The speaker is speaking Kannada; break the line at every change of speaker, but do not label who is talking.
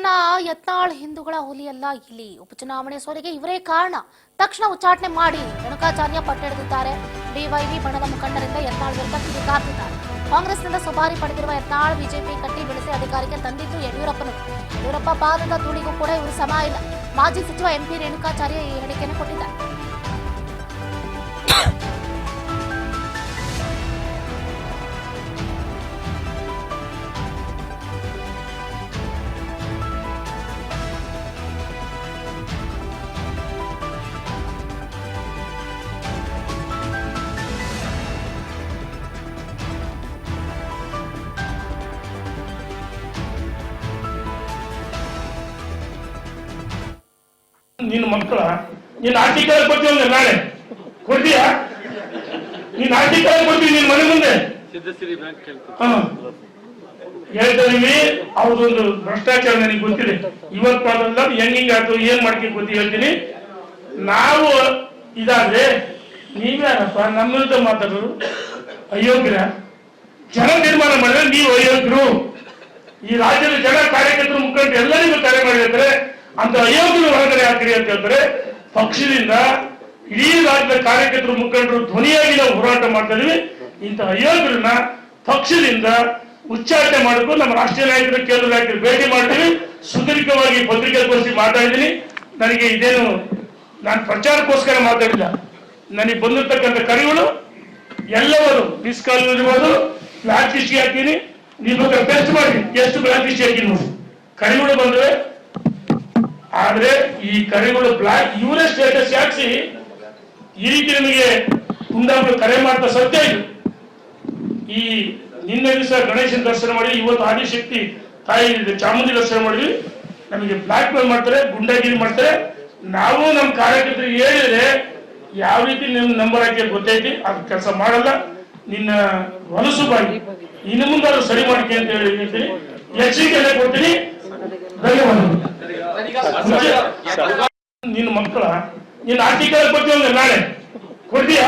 ಪ್ರಸನ್ನ ಯತ್ನಾಳ್ ಹಿಂದೂಗಳ ಹುಲಿಯಲ್ಲ ಇಲ್ಲಿ ಉಪಚುನಾವಣೆ ಸೋಲಿಗೆ ಇವರೇ ಕಾರಣ. ತಕ್ಷಣ ಉಚ್ಚಾಟನೆ ಮಾಡಿ ರೇಣುಕಾಚಾರ್ಯ ಪಟ್ಟೆಡೆದಿದ್ದಾರೆ. ಬಿವೈವಿ ಬಣದ ಮುಖಂಡರಿಂದ ಯತ್ನಾಳ್ ವಿರುದ್ಧ ಕಿಡಿಕಾರ್ತಿದ್ದಾರೆ. ಕಾಂಗ್ರೆಸ್ನಿಂದ ಸುಪಾರಿ ಪಡೆದಿರುವ ಯತ್ನಾಳ್ ಬಿಜೆಪಿ ಕಟ್ಟಿ ಬೆಳೆಸಿ ಅಧಿಕಾರಕ್ಕೆ ತಂದಿದ್ದು ಯಡಿಯೂರಪ್ಪ ಪಾದದ ಧೂಳಿಗೂ ಕೂಡ ಇವರು ಸಮ ಇಲ್ಲ. ಮಾಜಿ ಸಚಿವ ಎಂಪಿ ರೇಣುಕಾಚಾರ್ಯ ಈ ಹೇಳಿಕೆಯನ್ನು ಕೊಟ್ಟಿದ್ದಾರೆ.
ನಿನ್ನ ಮಕ್ಕಳ ನೀನ್ ಆರ್ಟಿಕಲ್ ಕೊಡ್ತೀವಿ ನಾಳೆ ಕೊಡ್ತೀಯಾ? ನೀನ್ ಆರ್ಟಿಕಲ್ ಕೊಡ್ತೀವಿ ನಿನ್ ಮನೆ ಮುಂದೆ ಹೇಳ್ತೀವಿ. ಅವ್ರದೊಂದು ಭ್ರಷ್ಟಾಚಾರ ನನಗೆ ಗೊತ್ತಿದೆ. ಇವತ್ತು ಮಾಡೋದಲ್ಲ ಹೆಂಗಿಂಗ್ ಆಯ್ತು ಏನ್ ಮಾಡ್ಕೊಂಡು ಗೊತ್ತಿ ಹೇಳ್ತೀನಿ. ನಾವು ಇದಾದ್ರೆ ನೀವ್ಯಾರಪ್ಪ ನಮ್ಮ ವಿರುದ್ಧ ಮಾತಾಡೋರು? ಅಯೋಗ್ಯರ ಜನ ತೀರ್ಮಾನ ಮಾಡಿದ್ರೆ ನೀವು ಅಯೋಗ್ಯರು. ಈ ರಾಜ್ಯದ ಜನ ಕಾರ್ಯಕರ್ತರು ಮುಖಂಡರು ಎಲ್ಲರಿಗೂ ಕರೆ ಮಾಡಿರ್ತಾರೆ. ಅಂತ ಅಯೋಗ್ಯರು ಹೊರಗಡೆ ಹಾಕಿರಿ ಅಂತ ಹೇಳ್ತಾರೆ. ಪಕ್ಷದಿಂದ ಇಡೀ ರಾಜ್ಯದ ಕಾರ್ಯಕರ್ತರು ಮುಖಂಡರು ಧ್ವನಿಯಾಗಿ ನಾವು ಹೋರಾಟ ಮಾಡ್ತಾ ಇದೀವಿ. ಇಂಥ ಅಯೋಗ್ಯರನ್ನ ಪಕ್ಷದಿಂದ ಉಚ್ಚಾಟನೆ ಮಾಡಬೇಕು. ನಮ್ಮ ರಾಷ್ಟ್ರೀಯ ನಾಯಕರು ಕೇಂದ್ರ ನಾಯಕರು ಭೇಟಿ ಮಾಡ್ತೀವಿ. ಸುದೀರ್ಘವಾಗಿ ಪತ್ರಿಕಾಗೋಷ್ಠಿ ಮಾತಾಡಿದ್ದೀನಿ. ನನಗೆ ಇದೇನು ನಾನು ಪ್ರಚಾರಕ್ಕೋಸ್ಕರ ಮಾತಾಡಿಲ್ಲ. ನನಗೆ ಬಂದಿರ್ತಕ್ಕಂಥ ಕರೆಗಳು ಎಲ್ಲವರು ಮಿಸ್ ಕಾಲ್ ಇರ್ಬೋದು, ಬ್ಲಾಕ್ ಲಿಸ್ಟ್ಗೆ ಹಾಕಿನಿ. ನೀವು ಟೆಸ್ಟ್ ಮಾಡಿ ಎಷ್ಟು ಬ್ಲಾಕ್ ಲಿಸ್ಟ್ ಹಾಕಿ ನೋಡಿ. ಕರೆಗಳು ಬಂದ್ರೆ ಆದ್ರೆ ಈ ಕರೆಗಳು ಬ್ಲಾಕ್ ಇವರೇ ಸ್ಟೇಟಸ್ ಹಾಕಿಸಿ ಈ ರೀತಿ ನಮಗೆ ಕುಂದಾಪುರ ಕರೆ ಮಾಡ್ತಾ ಸತ್ಯ ಇದು. ಈ ನಿನ್ನೆ ದಿವಸ ಗಣೇಶನ ದರ್ಶನ ಮಾಡಿ ಇವತ್ತು ಆದಿಶಕ್ತಿ ತಾಯಿ ಚಾಮುಂಡಿ ದರ್ಶನ ಮಾಡಿದ್ವಿ. ನಮಗೆ ಬ್ಲಾಕ್ ಮೇಲ್ ಮಾಡ್ತಾರೆ, ಗುಂಡಾಗಿರಿ ಮಾಡ್ತಾರೆ. ನಾವು ನಮ್ಮ ಕಾರ್ಯಕರ್ತರಿಗೆ ಹೇಳಿದ್ರೆ ಯಾವ ರೀತಿ ನಿಮ್ ನಂಬರ್ ಹಾಕಿ ಗೊತ್ತೈತಿ, ಅದು ಕೆಲಸ ಮಾಡಲ್ಲ. ನಿನ್ನ ಹೊಲಸು ಬಾಗಿ ಇನ್ನು ಮುಂದೆ ಅದು ಸರಿ ಮಾಡ್ಕೆ ಅಂತ ಹೇಳ್ತೀನಿ. ಎಚ್ಚರಿಕೆ ಕೊಡ್ತೀನಿ. ಧನ್ಯವಾದಗಳು. ನಿನ್ನ ಮಕ್ಕಳ ನೀನ್ ಆರ್ಟಿಕಲ್ ಕೊಡ್ತೀವಿ ನಾಳೆ ಕೊಡ್ತೀಯಾ?